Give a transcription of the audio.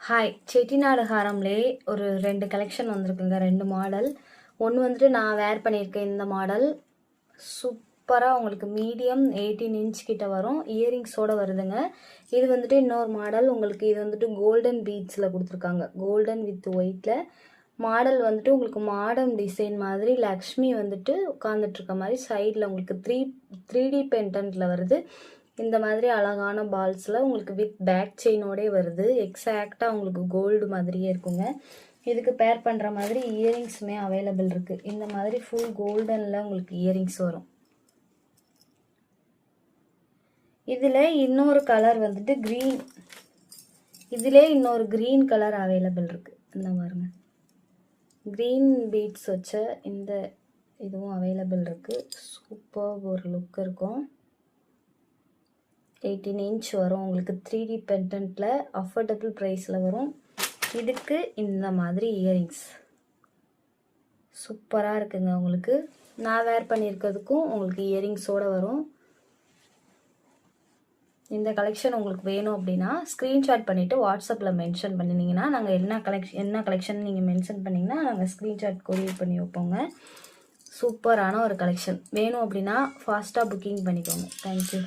Hi, Chettinad ஹாரம்லேயே ஒரு 2 collection வந்திருக்குங்க. 2 model. ஒன்று வந்துட்டு நான் வேர் பண்ணியிருக்கேன். இந்த மாடல் சூப்பராக உங்களுக்கு மீடியம் 18 இன்ச் கிட்ட வரும். இயரிங்ஸோடு வருதுங்க. இது வந்துட்டு இன்னொரு மாடல். உங்களுக்கு இது வந்துட்டு கோல்டன் பீட்ஸில் கொடுத்துருக்காங்க. கோல்டன் வித் ஒயிட்டில் மாடல் வந்துட்டு உங்களுக்கு மாடர்ன் டிசைன் மாதிரி லக்ஷ்மி வந்துட்டு உட்காந்துட்ருக்க மாதிரி சைடில் உங்களுக்கு 3D பெண்டன்ட்டில் வருது. இந்த மாதிரி அழகான பால்ஸில் உங்களுக்கு வித் பேக் செயினோடே வருது. எக்ஸாக்டாக உங்களுக்கு கோல்டு மாதிரியே இருக்குங்க. இதுக்கு பேர் பண்ணுற மாதிரி இயரிங்ஸுமே அவைலபிள் இருக்குது. இந்த மாதிரி ஃபுல் கோல்டனில் உங்களுக்கு இயரிங்ஸ் வரும். இதில் இன்னொரு கலர் வந்துட்டு க்ரீன். இதிலே இன்னொரு க்ரீன் கலர் அவைலபிள் இருக்குது. இந்த மாதிரிங்க க்ரீன் பீட்ஸ் வச்ச இந்த இதுவும் அவைலபிள் இருக்குது. சூப்பர் ஒரு லுக் இருக்கும். 18 இன்ச் வரும். உங்களுக்கு 3D பெண்டன்ட்டில் அஃபோர்டபுள் ப்ரைஸில் வரும். இதுக்கு இந்த மாதிரி இயரிங்ஸ் சூப்பராக இருக்குங்க. உங்களுக்கு நான் வேர் பண்ணியிருக்கிறதுக்கும் உங்களுக்கு இயரிங்ஸோடு வரும். இந்த கலெக்ஷன் உங்களுக்கு வேணும் அப்படின்னா ஸ்க்ரீன்ஷாட் பண்ணிவிட்டு வாட்ஸ்அப்பில் மென்ஷன் பண்ணினீங்கன்னா நாங்கள் என்ன கலெக்ஷன் நீங்கள் மென்ஷன் பண்ணிங்கன்னா நாங்கள் ஸ்க்ரீன்ஷாட் கொரியர் பண்ணி வைப்போங்க. சூப்பரான ஒரு கலெக்ஷன் வேணும் அப்படின்னா ஃபாஸ்ட்டாக புக்கிங் பண்ணிக்கோங்க. தேங்க்யூ.